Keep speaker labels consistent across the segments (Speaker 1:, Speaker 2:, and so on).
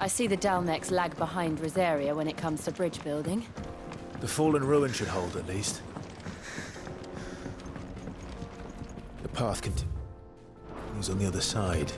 Speaker 1: I see the Dalnecs lag behind Rosaria when it comes to bridge building.
Speaker 2: The fallen ruin should hold, at least. The path continues on the other side.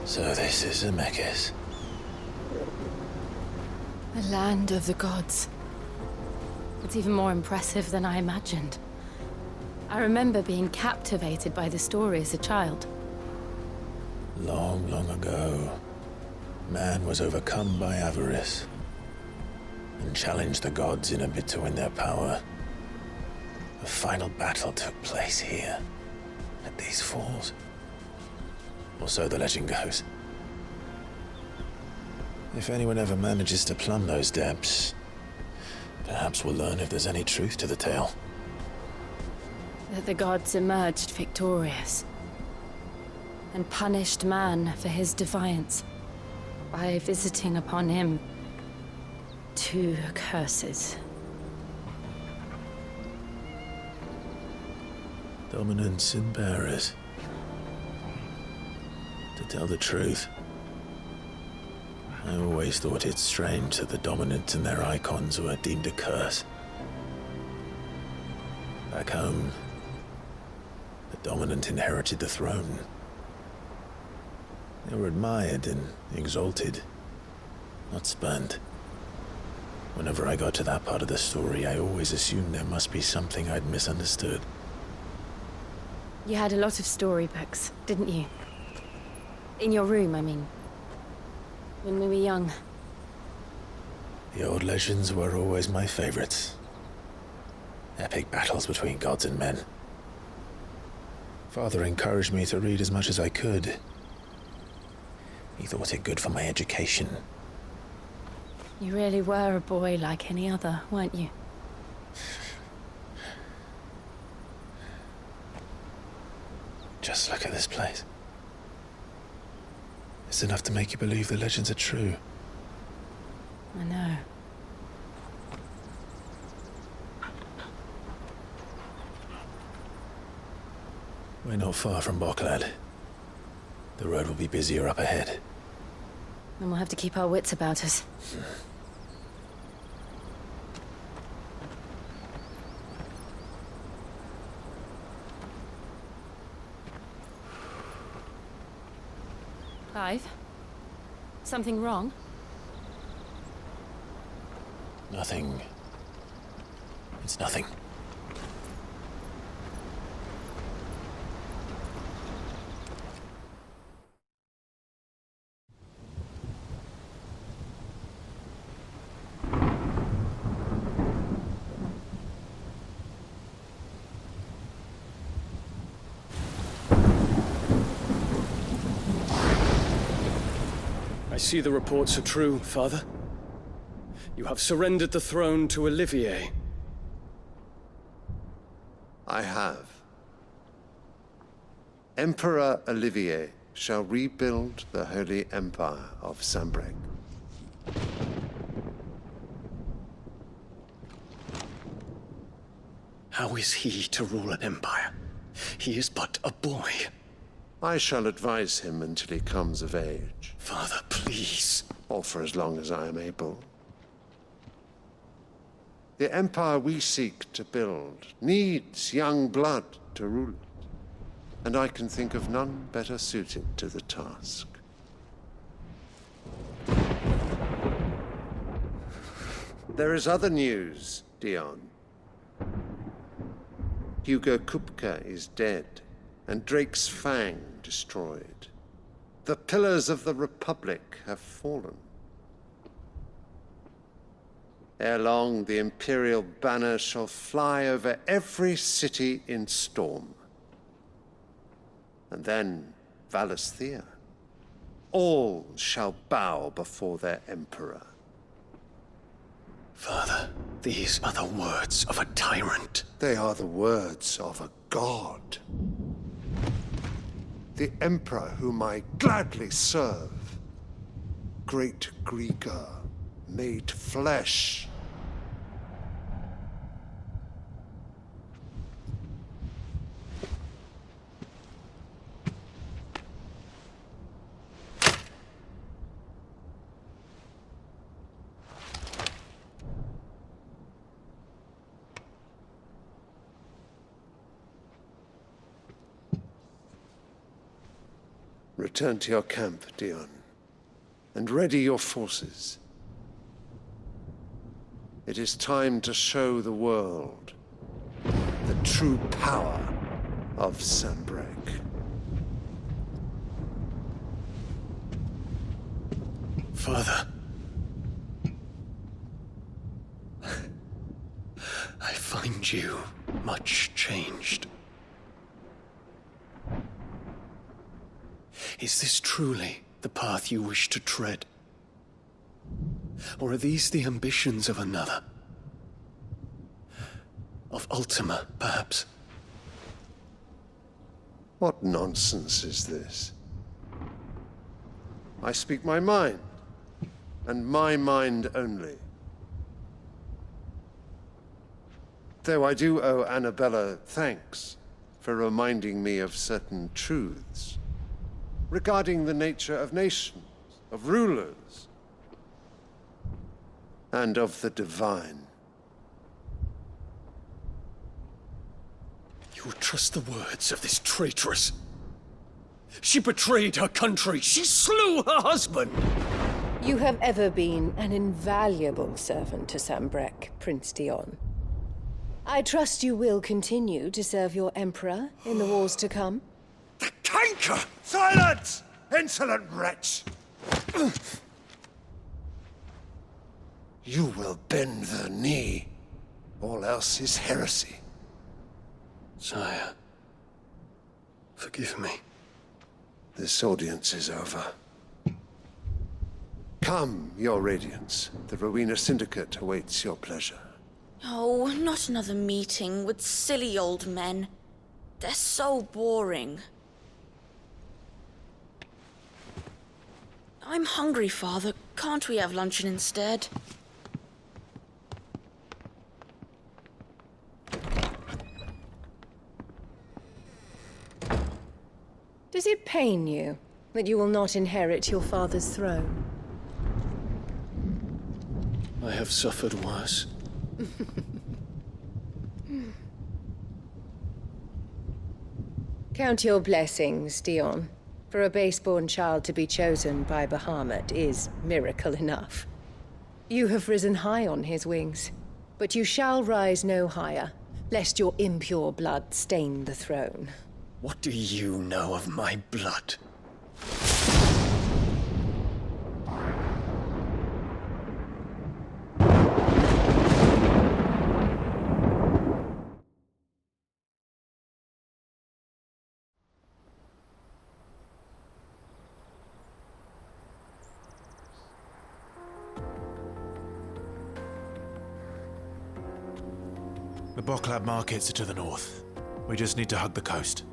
Speaker 3: So this is Eikons.
Speaker 1: The land of the gods. It's even more impressive than I imagined. I remember being captivated by the story as a child.
Speaker 3: Long, long ago, man was overcome by avarice and challenged the gods in a bid to win their power. The final battle took place here, at these falls. Or so the legend goes. If anyone ever manages to plumb those depths, perhaps we'll learn if there's any truth to the tale.
Speaker 1: That the gods emerged victorious and punished man for his defiance by visiting upon him 2 curses.
Speaker 3: Dominants and bearers. To tell the truth, I always thought it strange that the dominant and their Eikons were deemed a curse. Back home, the dominant inherited the throne. They were admired and exalted, not spurned. Whenever I got to that part of the story, I always assumed there must be something I'd misunderstood.
Speaker 1: You had a lot of storybooks, didn't you? In your room, I mean. When we were young.
Speaker 3: The old legends were always my favorites. Epic battles between gods and men. Father encouraged me to read as much as I could. He thought it good for my education.
Speaker 1: You really were a boy like any other, weren't you?
Speaker 3: Just look at this place. It's enough to make you believe the legends are true.
Speaker 1: I know.
Speaker 3: We're not far from Boklad. The road will be busier up ahead.
Speaker 1: Then we'll have to keep our wits about us. Clive? Something wrong?
Speaker 3: Nothing. It's nothing.
Speaker 4: I see the reports are true, Father. You have surrendered the throne to Olivier.
Speaker 5: I have. Emperor Olivier shall rebuild the Holy Empire of Sanbreque.
Speaker 4: How is he to rule an empire? He is but a boy.
Speaker 5: I shall advise him until he comes of age,
Speaker 4: Father, please.
Speaker 5: or for as long as I am able. The empire we seek to build needs young blood to rule it, and I can think of none better suited to the task. There is other news, Dion. Hugo Kupka is dead, and Drake's Fang destroyed. The pillars of the Republic have fallen. Ere long, the Imperial banner shall fly over every city in Storm. And then Valisthea. All shall bow before their Emperor.
Speaker 4: Father, these are the words of a tyrant.
Speaker 5: They are the words of a god. The Emperor whom I gladly serve. Great Greeker, made flesh. Return to your camp, Dion, and ready your forces. It is time to show the world the true power of Sanbreque.
Speaker 4: Father. I find you much changed. Is this truly the path you wish to tread? Or are these the ambitions of another? Of Ultima, perhaps?
Speaker 5: What nonsense is this? I speak my mind, and my mind only. Though I do owe Annabella thanks for reminding me of certain truths regarding the nature of nations, of rulers, and of the divine.
Speaker 4: You would trust the words of this traitress? She betrayed her country! She slew her husband!
Speaker 6: You have ever been an invaluable servant to Sanbreque, Prince Dion. I trust you will continue to serve your Emperor in the wars to come.
Speaker 5: The canker! Silence! Insolent wretch! You will bend the knee. All else is heresy.
Speaker 4: Sire, forgive me.
Speaker 5: This audience is over. Come, your Radiance. The Rowena Syndicate awaits your pleasure.
Speaker 7: Oh, not another meeting with silly old men. They're so boring. I'm hungry, Father. Can't we have luncheon instead?
Speaker 6: Does it pain you that you will not inherit your father's throne?
Speaker 4: I have suffered worse.
Speaker 6: Count your blessings, Dion. For a base-born child to be chosen by Bahamut is miracle enough. You have risen high on his wings, but you shall rise no higher, lest your impure blood stain the throne.
Speaker 4: What do you know of my blood?
Speaker 2: The Boklab markets are to the north. We just need to hug the coast.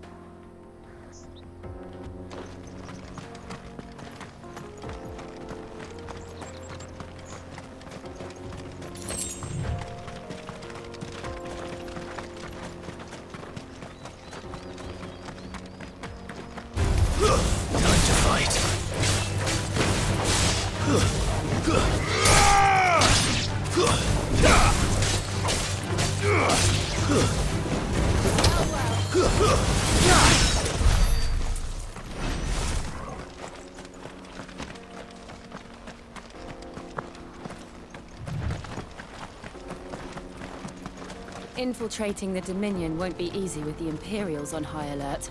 Speaker 1: Infiltrating the Dominion won't be easy with the Imperials on high alert.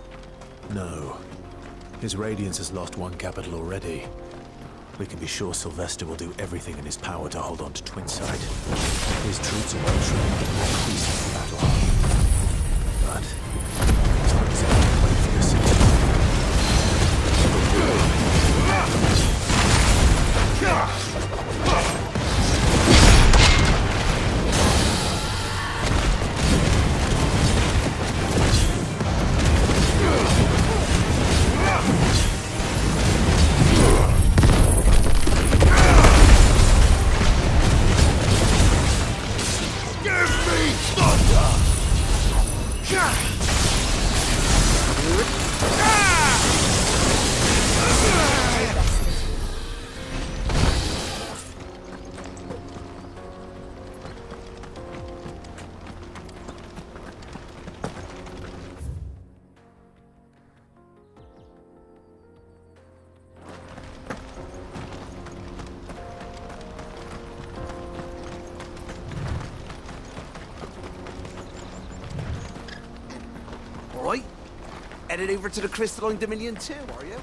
Speaker 2: No. His Radiance has lost one capital already. We can be sure Sylvester will do everything in his power to hold on to Twinside. His troops are well trained and more pleasing for battle. But it's not exactly a way for the city.
Speaker 8: Right. Headed over to the Crystalline Dominion too, are you?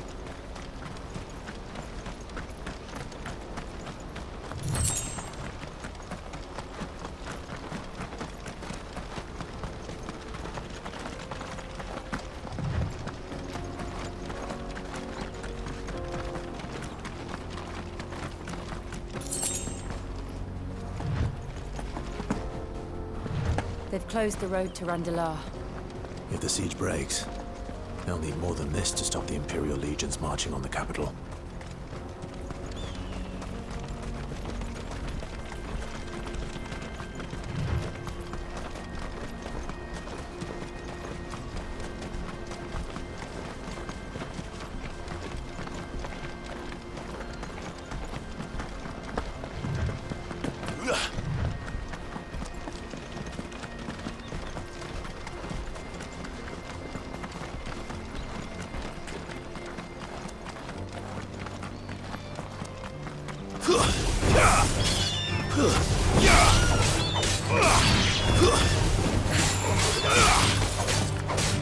Speaker 1: They've closed the road to Randalar.
Speaker 2: If the siege breaks, they'll need more than this to stop the Imperial legions marching on the capital.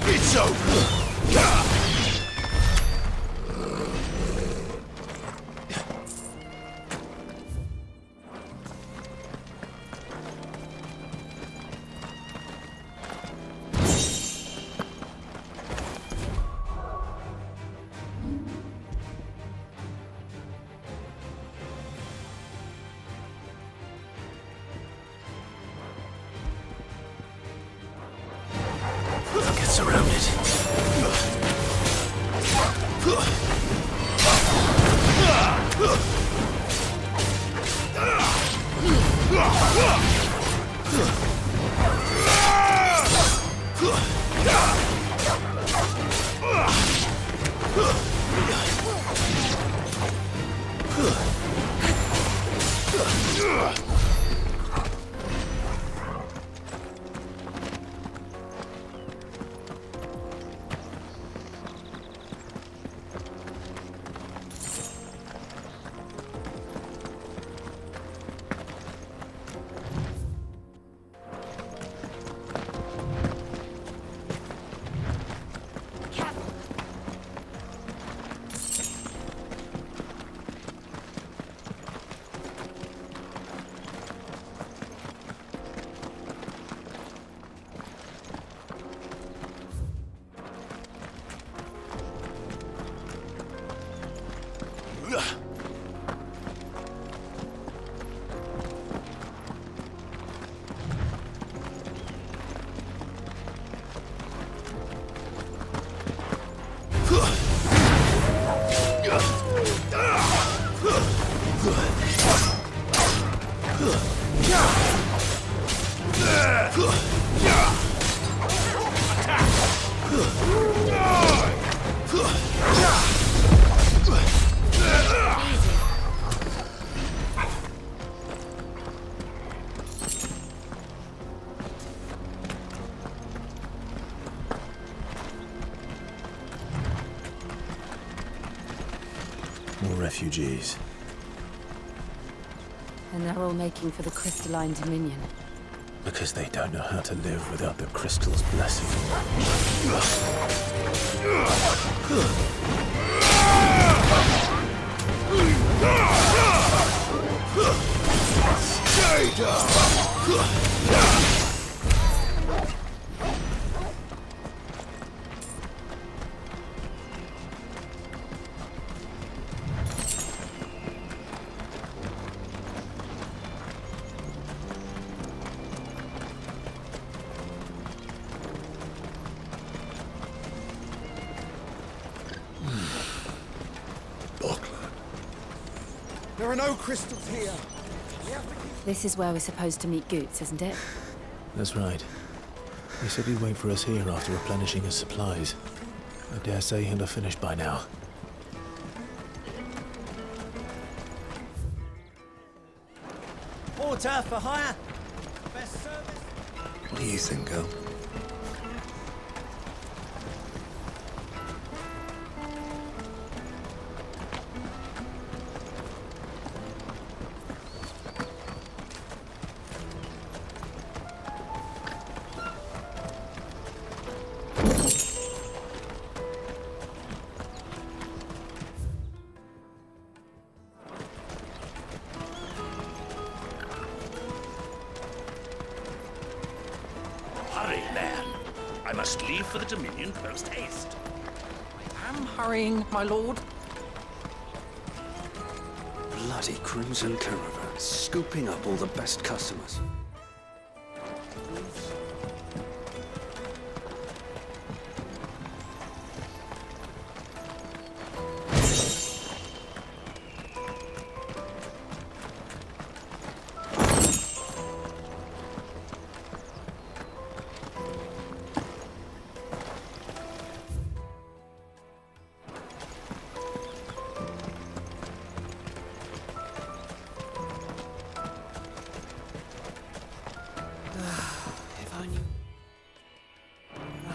Speaker 3: It's over!
Speaker 2: Get surrounded. More refugees.
Speaker 1: And they're all making for the Crystalline Dominion.
Speaker 3: Because they don't know how to live without the crystal's blessing. Stay down!
Speaker 5: There are no crystals here.
Speaker 1: This is where we're supposed to meet Goots, isn't it?
Speaker 3: That's right. He said he'd wait for us here after replenishing his supplies. I dare say he'll have finished by now.
Speaker 9: Porter for hire. Best service.
Speaker 3: What do you think, girl?
Speaker 10: Hurry, man. I must leave for the Dominion post-haste.
Speaker 11: I am hurrying, my lord.
Speaker 12: Bloody crimson caravan, scooping up all the best customers.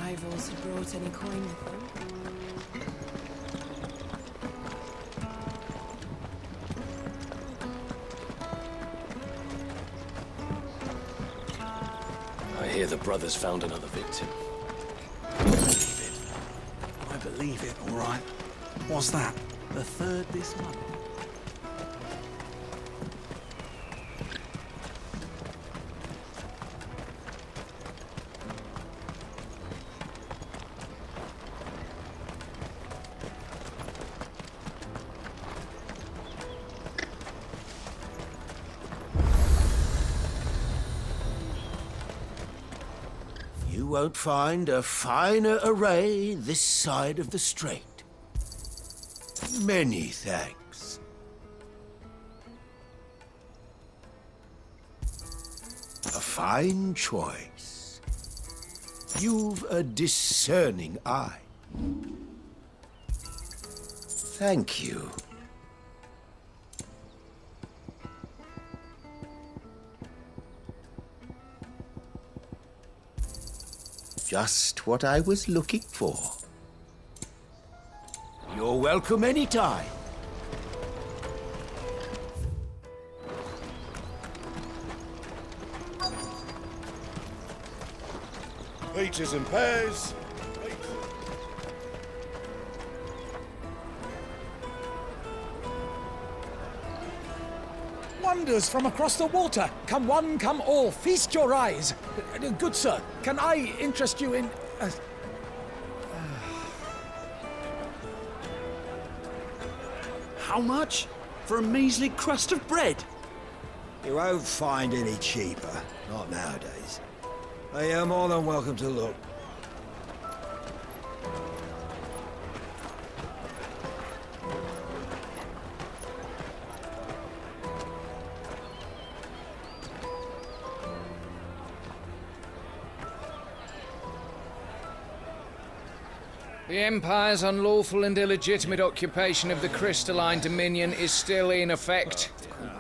Speaker 1: Rivals had brought any coin with them.
Speaker 12: I hear the brothers found another victim.
Speaker 9: I believe it, all right. What's that? The third this month.
Speaker 8: You won't find a finer array this side of the strait. Many thanks. A fine choice. You've a discerning eye. Thank you. Just what I was looking for. You're welcome anytime.
Speaker 5: Peaches and pears.
Speaker 13: Wonders from across the water. Come one, come all. Feast your eyes. Good sir, can I interest you in...
Speaker 9: How much? For a measly crust of bread?
Speaker 14: You won't find any cheaper. Not nowadays. You're more than welcome to look.
Speaker 15: The Empire's unlawful and illegitimate occupation of the crystalline dominion is still in effect.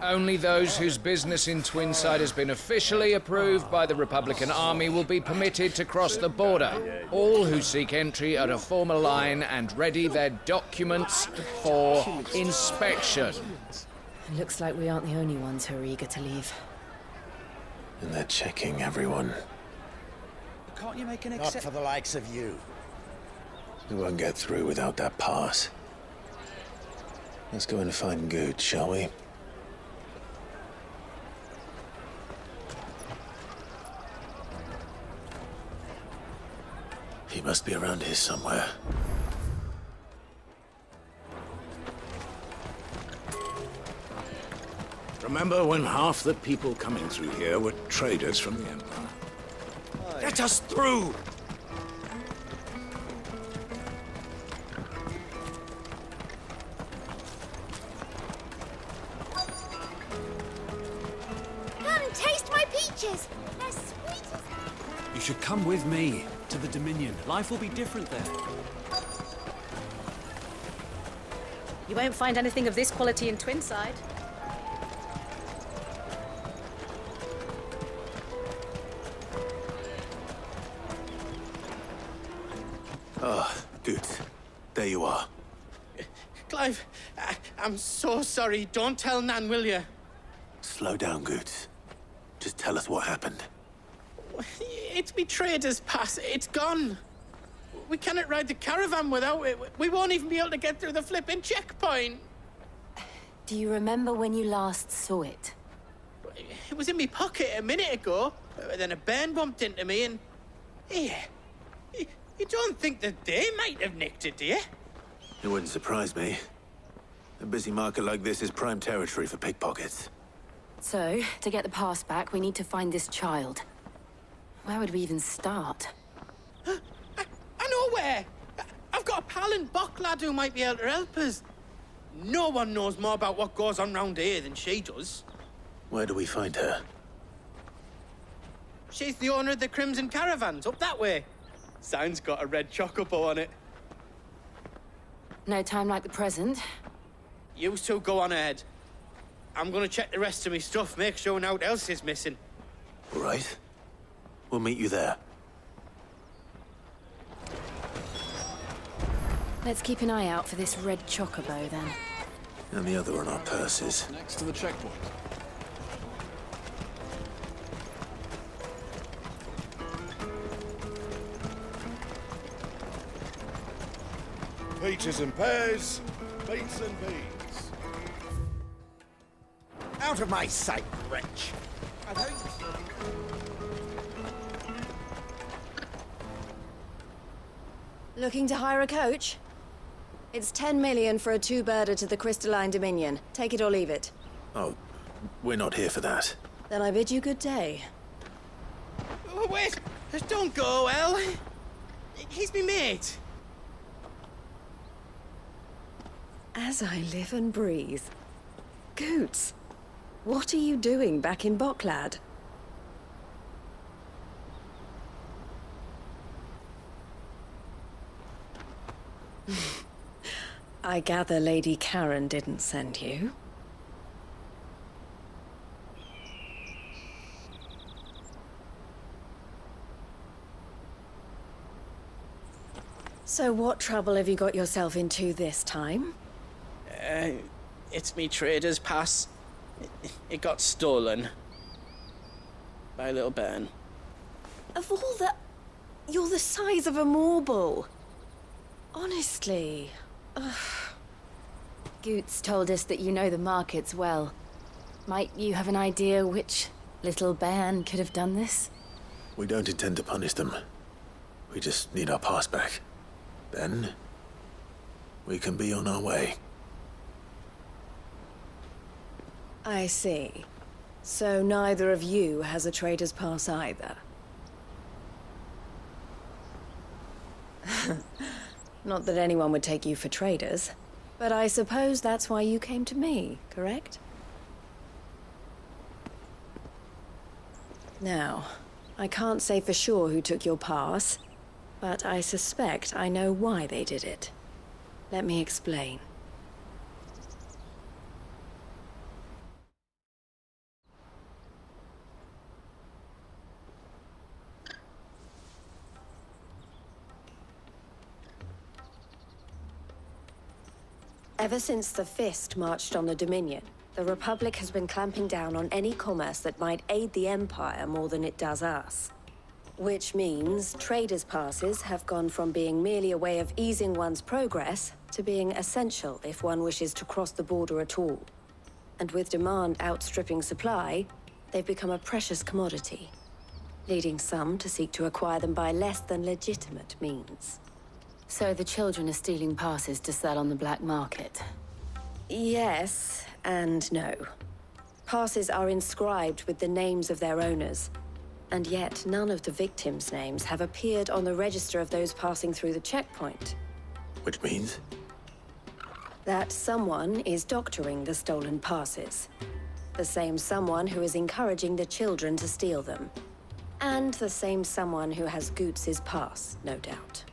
Speaker 15: Only those whose business in Twinside has been officially approved by the Republican Army will be permitted to cross the border. All who seek entry are to form a line and ready their documents for inspection.
Speaker 1: It looks like we aren't the only ones who are eager to leave.
Speaker 3: And they're checking everyone.
Speaker 9: Can't you make an
Speaker 14: Not
Speaker 9: exception?
Speaker 14: for the likes of you.
Speaker 3: We won't get through without that pass. Let's go in and find Good, shall we? He must be around here somewhere.
Speaker 8: Remember when half the people coming through here were traders from the Empire? Let us through!
Speaker 16: Come, taste my peaches! They're sweet as...
Speaker 9: You should come with me to the Dominion. Life will be different there.
Speaker 6: You won't find anything of this quality in Twinside.
Speaker 2: Ah, Good. There you are.
Speaker 17: Clive, I'm so sorry. Don't tell Nan, will you?
Speaker 2: Slow down, Good. Just tell us what happened.
Speaker 17: It's me trader's pass. It's gone. We cannot ride the caravan without it. We won't even be able to get through the flipping checkpoint.
Speaker 1: Do you remember when you last saw it?
Speaker 17: It was in my pocket a minute ago. Then a bairn bumped into me and... Yeah. You don't think that they might have nicked it, do you?
Speaker 2: It wouldn't surprise me. A busy market like this is prime territory for pickpockets.
Speaker 1: So, to get the pass back, we need to find this child. Where would we even start?
Speaker 17: I know where! I've got a pal in Bock lad who might be able to help us. No one knows more about what goes on round here than she does.
Speaker 2: Where do we find her?
Speaker 17: She's the owner of the Crimson Caravans, up that way. Sign's got a red chocobo on it.
Speaker 1: No time like the present.
Speaker 17: You two go on ahead. I'm gonna check the rest of my stuff, make sure no one else is missing.
Speaker 2: All right. We'll meet you there.
Speaker 1: Let's keep an eye out for this red chocobo, then.
Speaker 2: And the other on our purses.
Speaker 4: Next to the checkpoint.
Speaker 18: Peaches and pears, beets and beans.
Speaker 14: Out of my sight, wretch.
Speaker 6: Looking to hire a coach? It's 10 million for a two-birder to the Crystalline Dominion. Take it or leave it.
Speaker 2: Oh, we're not here for that.
Speaker 6: Then I bid you good day.
Speaker 17: Oh, wait! Don't go, El. He's me mate.
Speaker 6: As I live and breathe. Goots, what are you doing back in Bocklad? I gather Lady Karen didn't send you. So what trouble have you got yourself into this time?
Speaker 17: It's me trader's pass. It got stolen. By a little bairn.
Speaker 6: Of all the... You're the size of a marble. Honestly. Ugh.
Speaker 1: Goots told us that you know the markets well. Might you have an idea which little bairn could have done this?
Speaker 2: We don't intend to punish them. We just need our pass back. Then, we can be on our way.
Speaker 6: I see. So neither of you has a trader's pass either. Not that anyone would take you for traders, but I suppose that's why you came to me, correct? Now, I can't say for sure who took your pass, but I suspect I know why they did it. Let me explain. Ever since the Fist marched on the Dominion,
Speaker 19: The Republic has been clamping down on any commerce that might aid the Empire more than it does us. Which means traders' passes have gone from being merely a way of easing one's progress to being essential if one wishes to cross the border at all. And with demand outstripping supply, they've become a precious commodity, leading some to seek to acquire them by less than legitimate means.
Speaker 1: So the children are stealing passes to sell on the black market?
Speaker 19: Yes, and no. Passes are inscribed with the names of their owners, and yet none of the victims' names have appeared on the register of those passing through the checkpoint.
Speaker 3: Which means?
Speaker 19: That someone is doctoring the stolen passes. The same someone who is encouraging the children to steal them. And the same someone who has Goots' pass, no doubt.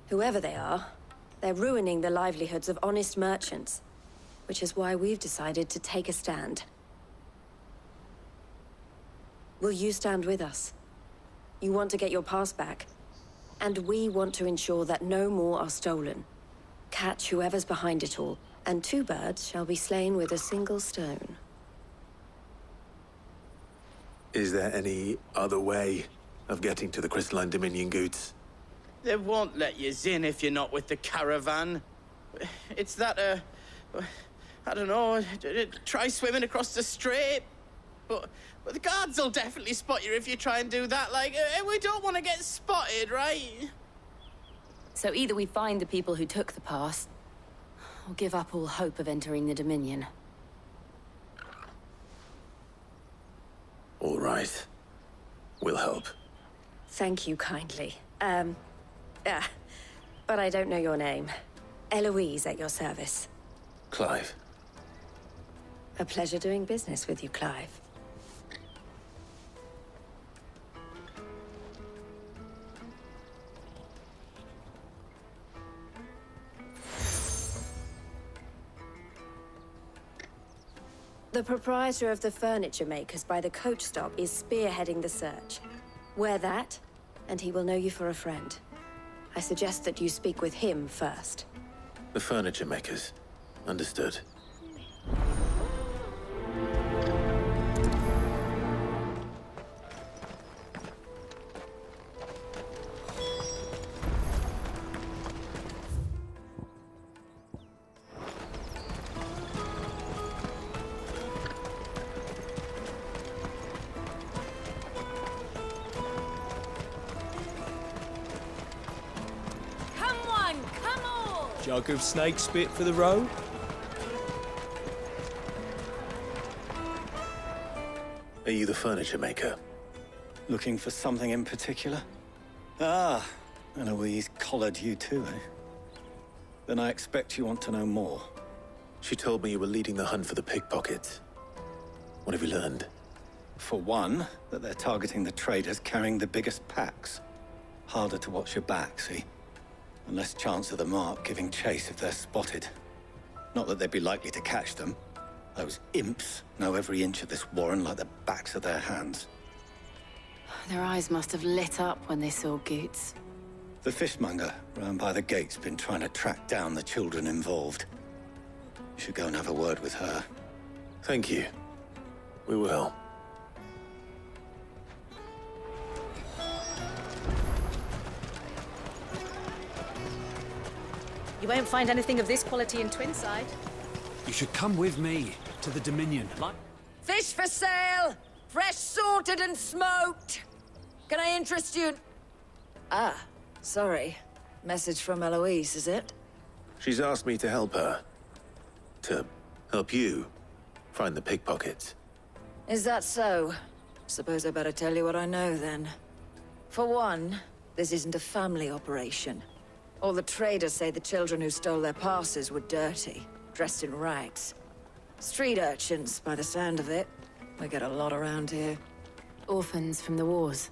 Speaker 19: Whoever they are, they're ruining the livelihoods of honest merchants, which is why we've decided to take a stand. Will you stand with us? You want to get your pass back, and we want to ensure that no more are stolen. Catch whoever's behind it all, and 2 birds shall be slain with a single stone.
Speaker 3: Is there any other way of getting to the Crystalline Dominion, Goots?
Speaker 17: They won't let you in if you're not with the caravan. It's that, I don't know, try swimming across the strait. But the guards will definitely spot you if you try and do that. Like, we don't want to get spotted, right?
Speaker 1: So either we find the people who took the pass, or give up all hope of entering the Dominion.
Speaker 3: All right. We'll help.
Speaker 19: Thank you kindly. But I don't know your name. Eloise at your service.
Speaker 3: Clive.
Speaker 19: A pleasure doing business with you, Clive. The proprietor of the furniture makers by the coach stop is spearheading the search. Wear that, and he will know you for a friend. I suggest that you speak with him first.
Speaker 3: The furniture makers. Understood.
Speaker 20: Jug of snake spit for the road?
Speaker 3: Are you the furniture maker?
Speaker 12: Looking for something in particular? Ah, Eloise collared you too, eh? Then I expect you want to know more.
Speaker 3: She told me you were leading the hunt for the pickpockets. What have you learned?
Speaker 12: For one, that they're targeting the traders carrying the biggest packs. Harder to watch your back, see? And less chance of the mark giving chase if they're spotted. Not that they'd be likely to catch them. Those imps know every inch of this warren like the backs of their hands.
Speaker 1: Their eyes must have lit up when they saw Goots.
Speaker 12: The fishmonger round by the gate's been trying to track down the children involved. You should go and have a word with her.
Speaker 3: Thank you. We will.
Speaker 21: You won't find anything of this quality in Twinside.
Speaker 9: You should come with me to the Dominion.
Speaker 22: Fish for sale! Fresh sorted and smoked! Can I interest you in... Ah, sorry. Message from Eloise, is it?
Speaker 3: She's asked me to help her. To help you find the pickpockets.
Speaker 22: Is that so? Suppose I better tell you what I know, then. For one, this isn't a family operation. All the traders say the children who stole their passes were dirty, dressed in rags. Street urchins, by the sound of it. We get a lot around here.
Speaker 1: Orphans from the wars.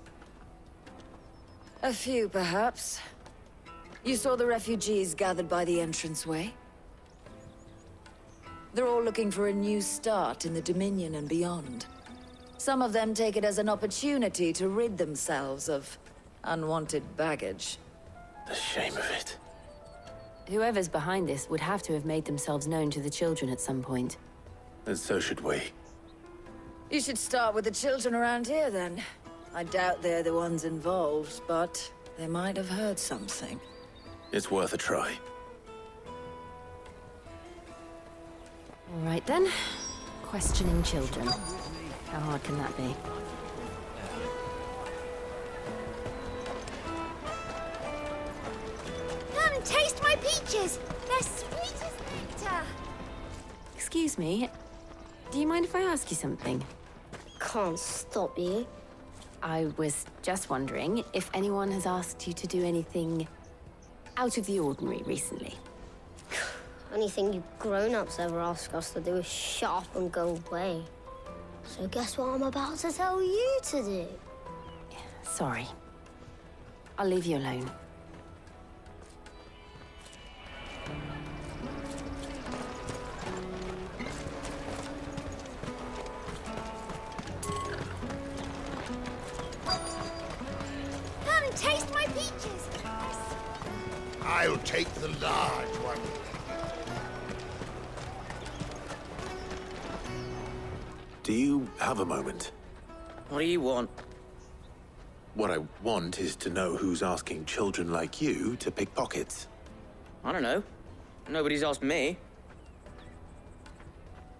Speaker 22: A few, perhaps. You saw the refugees gathered by the entranceway? They're all looking for a new start in the Dominion and beyond. Some of them take it as an opportunity to rid themselves of unwanted baggage.
Speaker 3: The shame of it.
Speaker 1: Whoever's behind this would have to have made themselves known to the children at some point.
Speaker 3: And so should we.
Speaker 22: You should start with the children around here, then. I doubt they're the ones involved, but they might have heard something.
Speaker 3: It's worth a try.
Speaker 1: All right, then. Questioning children. How hard can that be?
Speaker 16: Come, taste my peaches! They're sweet as nectar!
Speaker 1: Excuse me. Do you mind if I ask you something?
Speaker 7: Can't stop you.
Speaker 1: I was just wondering if anyone has asked you to do anything out of the ordinary recently.
Speaker 7: Anything you grown-ups ever ask us to do is shut up and go away. So guess what I'm about to tell you to do?
Speaker 1: Sorry. I'll leave you alone.
Speaker 16: Come, taste my peaches!
Speaker 18: I'll take the large one.
Speaker 3: Do you have a moment?
Speaker 17: What do you want?
Speaker 3: What I want is to know who's asking children like you to pick pockets.
Speaker 17: I don't know. Nobody's asked me.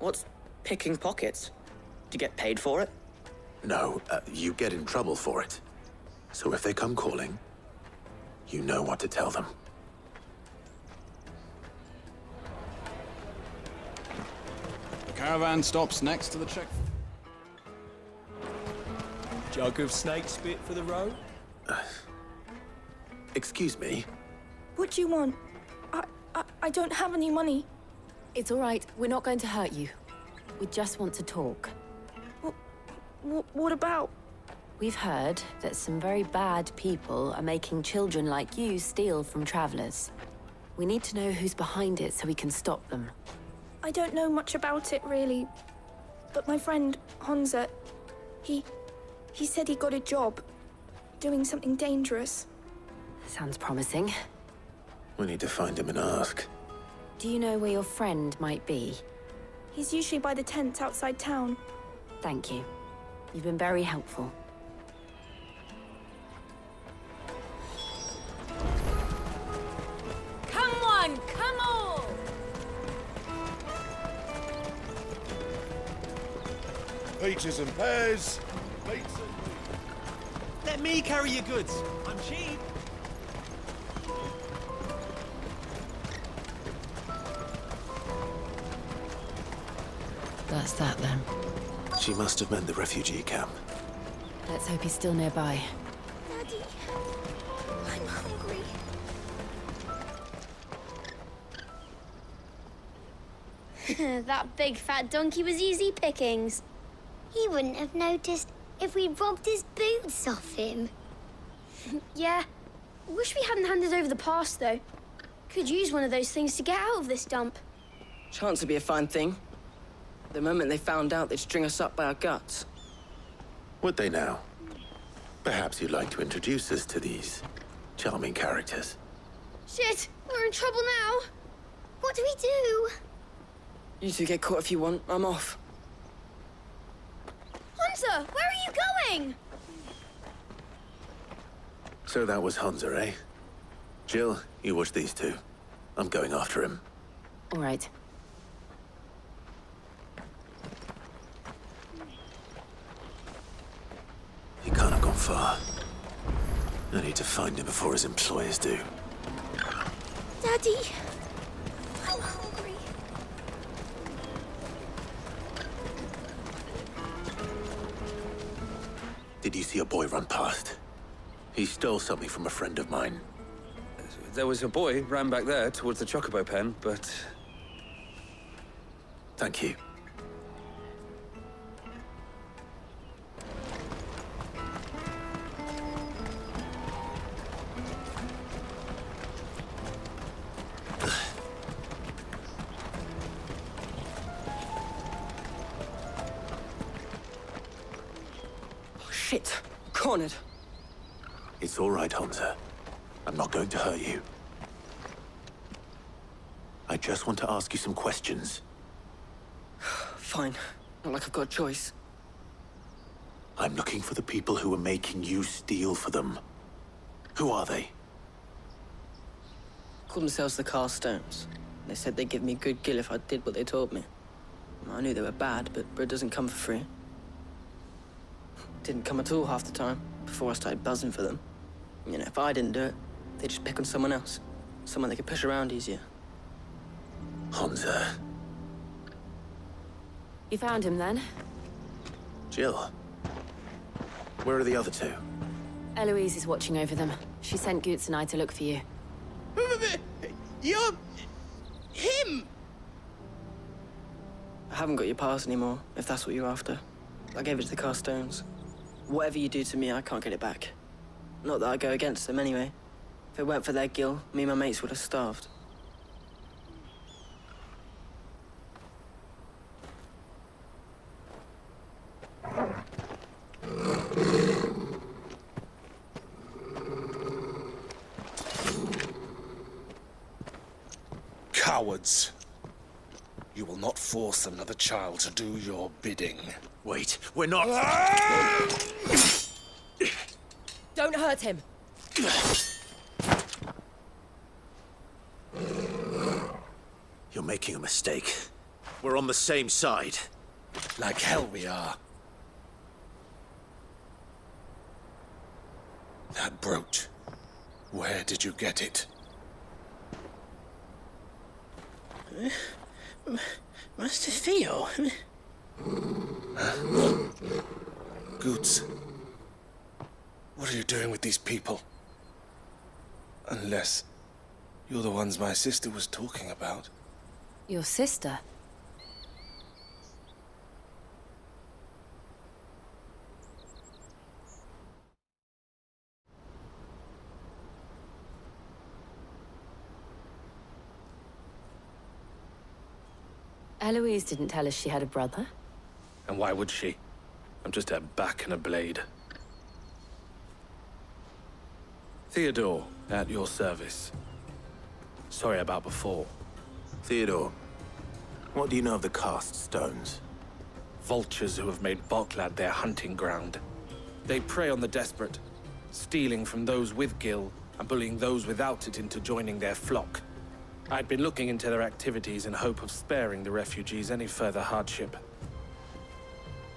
Speaker 17: What's picking pockets? Do you get paid for it?
Speaker 3: No, you get in trouble for it. So if they come calling, you know what to tell them.
Speaker 9: The caravan stops next to the check.
Speaker 20: Jug of snake spit for the road?
Speaker 3: Excuse me?
Speaker 10: What do you want? I don't have any money.
Speaker 1: It's all right. We're not going to hurt you. We just want to talk.
Speaker 10: What about?
Speaker 1: We've heard that some very bad people are making children like you steal from travelers. We need to know who's behind it so we can stop them.
Speaker 10: I don't know much about it, really. But my friend, Hansa, he said he got a job doing something dangerous.
Speaker 1: Sounds promising.
Speaker 3: We need to find him and ask.
Speaker 1: Do you know where your friend might be?
Speaker 10: He's usually by the tents outside town.
Speaker 1: Thank you. You've been very helpful.
Speaker 16: Come on, come all!
Speaker 18: Peaches and pears. Beets and...
Speaker 20: Let me carry your goods. I'm cheap.
Speaker 1: That's that then.
Speaker 3: She must have meant the refugee camp.
Speaker 1: Let's hope he's still nearby.
Speaker 7: Daddy, I'm hungry. That big fat donkey was easy pickings. He wouldn't have noticed if we'd robbed his boots off him.
Speaker 23: Yeah. Wish we hadn't handed over the pass, though. Could use one of those things to get out of this dump.
Speaker 17: Chance would be a fine thing. The moment they found out, they'd string us up by our guts.
Speaker 3: Would they now? Perhaps you'd like to introduce us to these charming characters.
Speaker 23: Shit! We're in trouble now!
Speaker 7: What do we do?
Speaker 17: You two get caught if you want. I'm off.
Speaker 23: Hunter! Where are you going?
Speaker 3: So that was Hansa, eh? Jill, you watch these two. I'm going after him.
Speaker 1: All right.
Speaker 3: He can't have gone far. I need to find him before his employers do.
Speaker 7: Daddy, I'm hungry.
Speaker 3: Did you see a boy run past? He stole something from a friend of mine.
Speaker 24: There was a boy ran back there towards the chocobo pen, but...
Speaker 3: Thank you.
Speaker 17: Shit! Cornered.
Speaker 3: It's all right, Hansa. I'm not going to hurt you.
Speaker 2: I just want to ask you some questions.
Speaker 17: Fine. Not like I've got a choice.
Speaker 2: I'm looking for the people who are making you steal for them. Who are they?
Speaker 17: Called themselves the Carstones. They said they'd give me good gill if I did what they told me. I knew they were bad, but bread doesn't come for free. Didn't come at all half the time, before I started buzzing for them. You know, if I didn't do it, they'd just pick on someone else. Someone they could push around easier.
Speaker 2: Honza.
Speaker 1: You found him then?
Speaker 2: Jill. Where are the other two?
Speaker 1: Eloise is watching over them. She sent Goots and I to look for you.
Speaker 17: You're... him! I haven't got your pass anymore, if that's what you're after. I gave it to the Carstones. Whatever you do to me, I can't get it back. Not that I go against them anyway. If it weren't for their gill, me and my mates would have starved.
Speaker 9: Cowards. You will not force another child to do your bidding.
Speaker 2: Wait, we're not...
Speaker 1: Don't hurt him.
Speaker 2: You're making a mistake. We're on the same side.
Speaker 9: Like hell we are. That brooch. Where did you get it?
Speaker 17: Master Theo?
Speaker 9: Goots. What are you doing with these people? Unless you're the ones my sister was talking about.
Speaker 1: Your sister? Eloise didn't tell us she had a brother.
Speaker 24: And why would she? I'm just her back and a blade. Theodore, at your service. Sorry about before.
Speaker 2: Theodore, what do you know of the Cast Stones?
Speaker 24: Vultures who have made Boklad their hunting ground. They prey on the desperate, stealing from those with gill and bullying those without it into joining their flock. I'd been looking into their activities in hope of sparing the refugees any further hardship.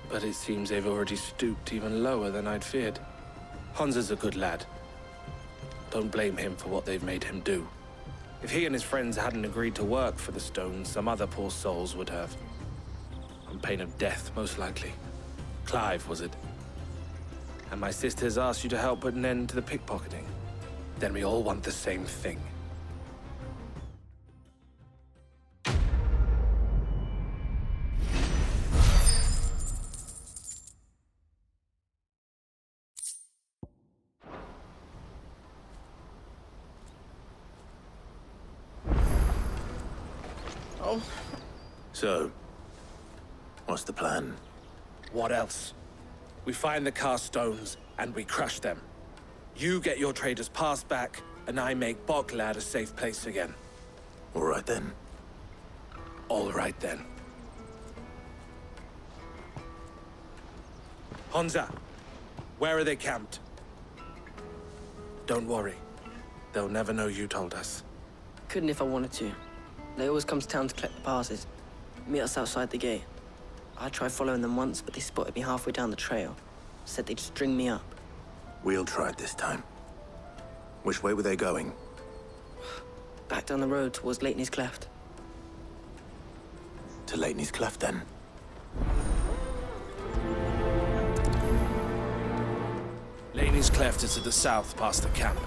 Speaker 24: But it seems they've already stooped even lower than I'd feared. Honza's a good lad. Don't blame him for what they've made him do. If he and his friends hadn't agreed to work for the Stones, some other poor souls would have. On pain of death, most likely. Clive, was it? And my sisters asked you to help put an end to the pickpocketing. Then we all want the same thing.
Speaker 2: So, what's the plan?
Speaker 24: What else? We find the Carstones, and we crush them. You get your trader's pass back, and I make Boklad a safe place again.
Speaker 2: All right then.
Speaker 24: All right then. Honza, where are they camped? Don't worry. They'll never know you told us.
Speaker 17: Couldn't if I wanted to. They always come to town to collect the passes. Meet us outside the gate. I tried following them once, but they spotted me halfway down the trail. Said they'd string me up.
Speaker 2: We'll try it this time. Which way were they going?
Speaker 17: Back down the road towards Leitney's Cleft.
Speaker 2: To Leitney's Cleft, then?
Speaker 24: Leitney's Cleft is to the south, past the camp.